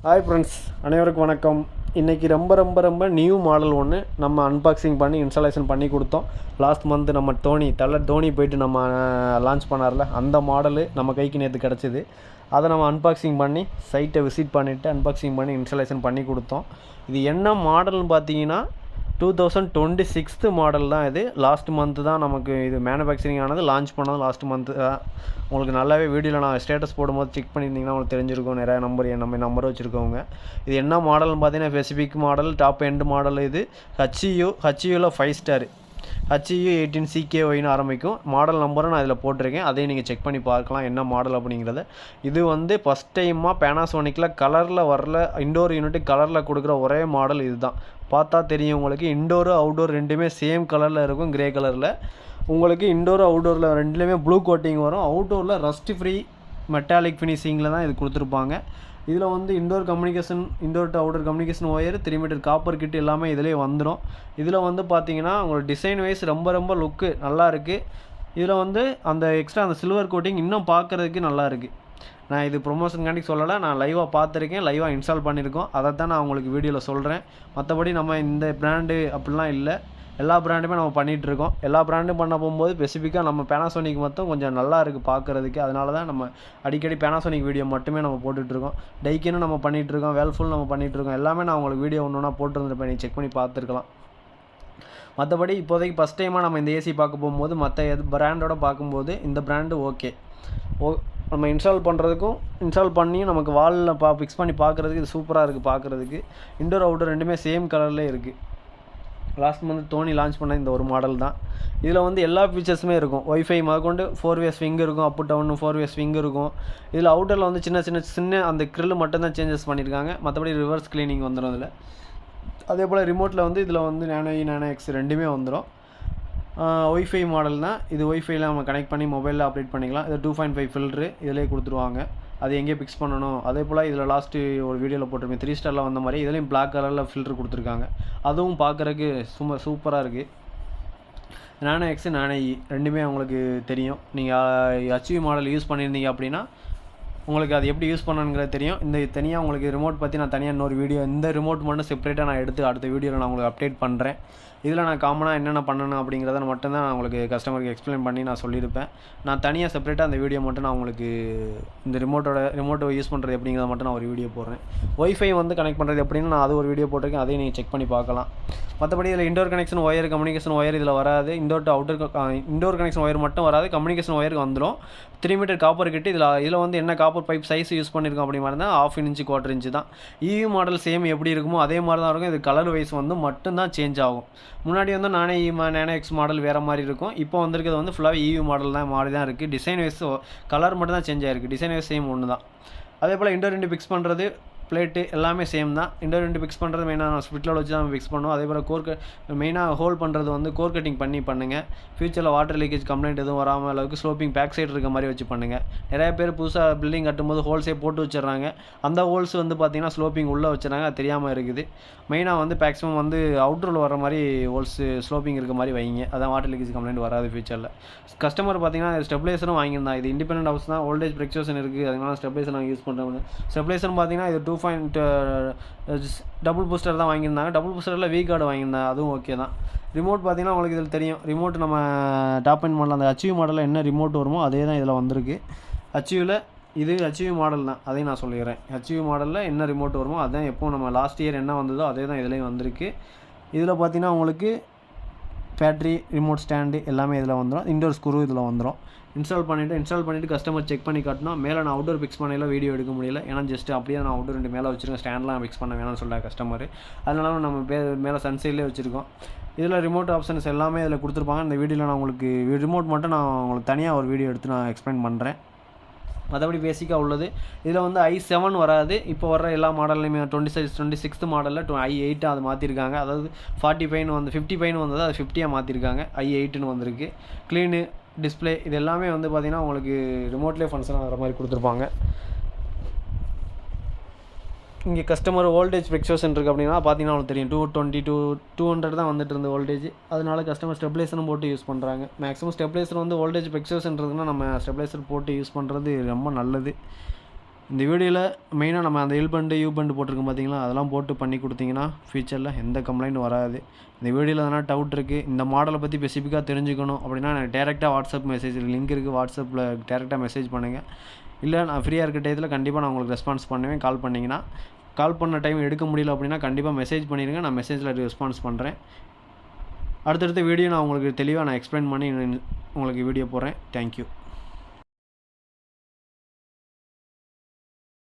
Hi friends, அனைவருக்கும் வணக்கம். இன்றைக்கி ரொம்ப நியூ மாடல் ஒன்று நம்ம அன்பாக்சிங் பண்ணி இன்ஸ்டாலேஷன் பண்ணி கொடுத்தோம். லாஸ்ட் மந்த் நம்ம தோனி போயிட்டு நம்ம லான்ச் பண்ணார்ல, அந்த மாடலு நம்ம கைக்கு நேற்று கிடச்சிது. அதை நம்ம அன்பாக்சிங் பண்ணி சைட்டை விசிட் பண்ணிவிட்டு அன்பாக்சிங் பண்ணி இன்ஸ்டாலேஷன் பண்ணி கொடுத்தோம். இது என்ன மாடல்னு பார்த்தீங்கன்னா 2026 மாடல் தான். இது லாஸ்ட் மந்த்து தான் நமக்கு இது மேனுஃபேக்சரிங் ஆனது, லான்ச் பண்ணது லாஸ்ட் மந்த்து தான். உங்களுக்கு நல்லாவே வீடியோவில் நான் ஸ்டேட்டஸ் போடும்போது செக் பண்ணியிருந்தீங்கன்னா உங்களுக்கு தெரிஞ்சிருக்கும். நிறையா நம்பர் வச்சுருக்கவங்க. இது என்ன மாடல்னு பார்த்தீங்கன்னா specific model, top end model. இது ஹச்சியூவில் 5 ஸ்டார், HU 18CKYன்னு ஆரம்பிக்கும். மாடல் நம்பரும் நான் இதில் போட்டிருக்கேன், அதையும் நீங்கள் செக் பண்ணி பார்க்கலாம் என்ன மாடல் அப்படிங்கிறத. இது ஃபஸ்ட் டைமாக பேனாசோனிக்கில் கலரில் வரல, இண்டோர் யூனிட்டு கலரில் கொடுக்குற ஒரே மாடல் இது தான். பார்த்தா தெரியும் உங்களுக்கு. இண்டோரு அவுட்டோர் ரெண்டுமே சேம் கலரில் இருக்கும், கிரே கலரில். உங்களுக்கு இண்டோர் அவுட்டோரில் ரெண்டுலேயுமே ப்ளூ கோட்டிங் வரும். அவுட்டோரில் ரஸ்ட் ஃப்ரீ மெட்டாலிக் ஃபினிஷிங்கில் தான் இது கொடுத்துருப்பாங்க. இதில் indoor to outdoor communication wire, 3 metre copper kit எல்லாமே இதிலே வந்துடும். இதில் பார்த்தீங்கன்னா உங்களுக்கு டிசைன் வைஸ் ரொம்ப லுக்கு நல்லா இருக்குது. இதில் அந்த எக்ஸ்ட்ரா அந்த சில்வர் கோட்டிங் இன்னும் பார்க்குறதுக்கு நல்லா இருக்குது. நான் இது ப்ரொமோஷனுக்காண்டி சொல்லலை, நான் லைவாக பார்த்துருக்கேன், லைவாக இன்ஸ்டால் பண்ணியிருக்கோம். அதை தான் நான் உங்களுக்கு வீடியோவில் சொல்கிறேன். மற்றபடி நம்ம இந்த பிராண்டு அப்படிலாம் இல்லை, எல்லா பிராண்டுமே நம்ம பண்ணிகிட்ருக்கோம். எல்லா பிராண்டும் பண்ண போகும்போது ஸ்பெசிஃபிக்காக நம்ம பேனாசோனிக் மட்டும் கொஞ்சம் நல்லா இருக்குது பார்க்குறதுக்கு. அதனால தான் நம்ம அடிக்கடி பேனாசோனிக் வீடியோ மட்டுமே நம்ம போட்டுட்ருக்கோம். டைக்கின்னு நம்ம பண்ணிகிட்ருக்கோம், வேல்ஃபுல் நம்ம பண்ணிகிட்ருக்கோம். எல்லாமே நான் உங்களுக்கு வீடியோ ஒன்று போட்டுருந்துருப்பேன், நீங்கள் செக் பண்ணி பார்த்துருக்கலாம். மற்றபடி இப்போதைக்கு ஃபஸ்ட் டைமாக நம்ம இந்த ஏசி பார்க்க போகும்போது மற்ற பிராண்டோட பார்க்கும்போது இந்த பிராண்டு ஓகே. நம்ம இன்ஸ்டால் பண்ணியும் நமக்கு வாலில் ஃபிக்ஸ் பண்ணி பார்க்குறதுக்கு இது சூப்பராக இருக்குது பார்க்குறதுக்கு. இண்டோர் அவுட்டோர் ரெண்டுமே சேம் கலர்லேயே இருக்குது. லாஸ்ட் மந்த் தோனி லான்ச் பண்ண இந்த ஒரு மாடல் தான். இதில் எல்லா ஃபீச்சர்ஸுமே இருக்கும். ஒய்ஃபை முதற்கொண்டு 4-வே ஸ்விங் இருக்கும், அப்பு டவுன் 4-வே ஸ்விங் இருக்கும். இதில் அவுட்டரில் சின்ன அந்த க்ரில் மட்டும்தான் சேஞ்சஸ் பண்ணியிருக்காங்க. மற்றபடி ரிவர்ஸ் க்ளீனிங் வந்துடும் இதில். அதே போல் ரிமோட்டில் இதில் நானோ எக்ஸ் ரெண்டுமே வந்துடும். ஒய்ஃபை மாடல் தான் இது. ஒய்ஃபைல நம்ம கனெக்ட் பண்ணி மொபைலில் ஆப்ரேட் பண்ணிக்கலாம். இது 2.5 ஃபில்ட்ரு இதிலே கொடுத்துருவாங்க. அது எங்கே ஃபிக்ஸ் பண்ணணும். அதே போல் இதில் லாஸ்ட்டு ஒரு வீடியோவில் போட்டிருப்பேன், 3 ஸ்டாரில் வந்த மாதிரி இதுலேயும் பிளாக் கலரில் ஃபில்ட்ரு கொடுத்துருக்காங்க. அதுவும் பார்க்குறதுக்கு சூப்பராக இருக்குது. நானோ எக்ஸு நானோ ரெண்டுமே உங்களுக்கு தெரியும். நீங்கள் HU மாடல் யூஸ் பண்ணியிருந்தீங்க அப்படின்னா உங்களுக்கு அது எப்படி யூஸ் பண்ணணுங்கிறது தெரியும். இந்த தனியாக உங்களுக்கு ரிமோட் பற்றி நான் தனியாக இன்னொரு வீடியோ, இந்த ரிமோட் மட்டும் செப்பரேட்டாக நான் எடுத்து அடுத்த வீடியோவில் நான் உங்களுக்கு அப்டேட் பண்ணுறேன். இதில் நான் காமனாக என்னென்ன பண்ணணும் அப்படிங்கிறத மட்டும்தான் நான் உங்களுக்கு கஸ்டமருக்கு எக்ஸ்பிளைன் பண்ணி நான் சொல்லியிருப்பேன். நான் தனியாக செப்பரேட்டாக அந்த வீடியோ மட்டும் நான் உங்களுக்கு இந்த ரிமோட்டை யூஸ் பண்ணுறது எப்படிங்கிறத மட்டும் நான் ஒரு வீடியோ போடுறேன். ஒய்ஃபை கனெக்ட் பண்ணுறது எப்படின்னு நான் அது ஒரு வீடியோ போட்டிருக்கேன், அதையும் நீங்கள் செக் பண்ணி பார்க்கலாம். மற்றபடி இதில் indoor connection wire, communication wire இதில் வராது. இண்டோர் கனெக்ஷன் ஒயர் மட்டும் வராது, கம்யூனிகேஷன் ஒயருக்கு வந்துடும். 3 மீட்டர் காப்பர் கிட்டு. இதில் என்ன காப்பர் பைப் சைஸ் யூஸ் பண்ணியிருக்கோம் அப்படி மாதிரி தான் 1/2 இன்ச்சு 1/4 இன்ச்சு தான். EU மாடல் சேம் எப்படி இருக்குமோ அதே மாதிரி தான் இருக்கும். இது கலர் வைஸ் மட்டும்தான் சேஞ்ச் ஆகும். முன்னாடி நானோ எக்ஸ் மாடல் வேறு மாதிரி இருக்கும். இப்போ வந்திருக்கிறது ஃபுல்லாகவே EU மாடல் தான் மாதிரி தான் இருக்குது. டிசைன் வைஸ் கலர் மட்டும் தான் சேஞ்ச் ஆகிருக்கு. டிசைன் வைஸ் சேம் ஒன்று தான். அதே போல் இண்டோர் இண்டு ஃபிக்ஸ் பண்ணுறது, பிளேட்டு எல்லாமே சேம் தான். இண்டோர் இண்டு ஃபிக்ஸ் பண்ணுறது மெயினாக நான் ஸ்பிட்லோட வச்சு தான் ஃபிக்ஸ் பண்ணுவோம். அதே போல் மெயினாக ஹோல் பண்ணுறது கோர் கட்டிங் பண்ணுங்கள். ஃபியூச்சரில் வாட்டர் லீக்கேஜ் கம்ப்ளைண்ட் எதுவும் வராமல் அளவுக்கு ஸ்லோப்பிங் பேக் சைடு இருக்க மாதிரி வச்சு பண்ணுங்கள். நிறைய பேர் புதுசாக பில்டிங் கட்டும்போது ஹோல்ஸே போட்டு வச்சிடறாங்க. அந்த ஹோல்ஸ் பார்த்தீங்கன்னா ஸ்லோப்பிங் உள்ளே வச்சுறாங்க, அது தெரியாமல் இருக்குது. மெயினாக மேக்ஸிமம் அவுட்டரில் வர மாதிரி ஹோல்ஸ் ஸ்லோப்பிங் இருக்க மாதிரி வைங்க. அதான் வாட்டர் லீக்கேஜ் கம்ப்ளைண்ட் வராது ஃபியூச்சரில். கஸ்டமர் பார்த்தீங்கன்னா ஸ்டெபிலைசரும் வாங்கியிருந்தான். இது இண்டிபெண்டன்ட் ஹவுஸ் தான், வோல்டேஜ் ஃப்ளக்சுவேஷன் இருக்குது, அதனால ஸ்டெபிலைசர் நாங்கள் யூஸ் பண்ணுறோம். ஸ்டெபிலைசர் பார்த்தீங்கன்னா இது 2 டபுள் பூஸ்டர் தான் வாங்கியிருந்தாங்க. டபுள் பூஸ்டரில் V கார்டு வாங்கியிருந்தாங்க, அதுவும் ஓகே தான். ரிமோட் பார்த்தீங்கன்னா உங்களுக்கு இதில் தெரியும். ரிமோட் நம்ம டாப் அண்ட் மாடல், அந்த HU மாடலில் என்ன ரிமோட் வருமோ அதே தான் இதில் வந்திருக்கு. HU மாடல் தான், அதையும் நான் சொல்லிடுறேன். HU மாடலில் என்ன ரிமோட் வருமோ அதுதான் எப்போ நம்ம லாஸ்ட் இயர் என்ன வந்ததோ அதே தான் இதுலேயும் வந்திருக்கு. இதில் பார்த்தீங்கன்னா உங்களுக்கு பேட்ரி, ரிமோட் ஸ்டாண்டு எல்லாமே இதில் வந்துடும். இண்டோர் ஸ்க்ரூ இதில் வந்துடும். இன்ஸ்டால் பண்ணிவிட்டு கஸ்டமர் செக் பண்ணி காட்டணும். மேலே நான் அவுட்டோர் ஃபிக்ஸ் பண்ணல வீடியோ எடுக்க முடியல, ஏன்னா ஜஸ்ட் அப்படியே நான் அவுட்டோர் 2 மேலே வச்சுருக்கேன். ஸ்டாண்ட்லாம் ஃபிக்ஸ் பண்ண வேணாம்னு சொல்லிட்டேன் கஸ்டமர். அதனால நம்ம மேலே சன்சைட்லேயே வச்சுருக்கோம். இதில் ரிமோட் ஆப்ஷன்ஸ் எல்லாமே இதில் கொடுத்துருப்பாங்க. இந்த வீடியோவில் நான் உங்களுக்கு ரிமோட் மட்டும் நான் உங்களுக்கு தனியாக ஒரு வீடியோ எடுத்து நான் எக்ஸ்பிளைன் பண்ணுறேன். மற்றபடி பேசிக்காக உள்ளது. இதில் i7 வராது. இப்போ வர்ற எல்லா மாடல்லையுமே 26 மாடலில் i8 அது மாற்றிருக்காங்க. அதாவது 55 வந்தது, அது 50 மாற்றிருக்காங்க. i8ன்னு வந்திருக்கு. க்ளீனு டிஸ்பிளே இது எல்லாமே பார்த்திங்கன்னா உங்களுக்கு ரிமோட்லேயே ஃபங்க்ஷன் ஆகிற மாதிரி கொடுத்துருப்பாங்க. இங்கே கஸ்டமர் வோல்டேஜ் ஃப்ளக்சுவேஷன் இருக்குது அப்படின்னா பார்த்தீங்கன்னா உங்களுக்கு தெரியும். 220 to 200 தான் வந்துட்டு இருந்த வோல்டேஜ். அதனால கஸ்டமர் ஸ்டெபிலைசரும் போட்டு யூஸ் பண்ணுறாங்க. மேக்ஸிமம் ஸ்டெபிலைசர் வோல்டேஜ் ஃப்ளக்சுவேஷன் இருக்குன்னா நம்ம ஸ்டெபிலைசர் போட்டு யூஸ் பண்ணுறது ரொம்ப நல்லது. இந்த வீடியோவில் மெயினாக நம்ம அந்த எல் பண்டு யூ பண்டு போட்டிருக்கோம் பார்த்தீங்களா, அதெல்லாம் போட்டு பண்ணி கொடுத்தீங்கன்னா ஃப்யூச்சரில் எந்த கம்ப்ளைண்ட்டும் வராது. இந்த வீடியோவில் எதனா டவுட் இருக்குது, இந்த மாடலை பற்றி ஸ்பெசிஃபிக்காக தெரிஞ்சுக்கணும் அப்படின்னா எனக்கு டேரெக்டாக வாட்ஸ்அப் மெசேஜ் லிங்க் இருக்குது, வாட்ஸ்அப்பில் டேரெக்டாக மெசேஜ் பண்ணுங்கள். இல்லை நான் ஃப்ரீயாக இருக்க டயத்தில் கண்டிப்பாக நான் உங்களுக்கு ரெஸ்பான்ஸ் பண்ணுவேன். கால் பண்ணிங்கன்னா, கால் பண்ண டைம் எடுக்க முடியல அப்படின்னா கண்டிப்பாக மெசேஜ் பண்ணிடுங்க, நான் மெசேஜில் ரெஸ்பான்ஸ் பண்ணுறேன். அடுத்தடுத்த வீடியோ நான் உங்களுக்கு தெளிவாக நான் எக்ஸ்பிளைன் பண்ணி உங்களுக்கு வீடியோ போடுறேன். தேங்க்யூ.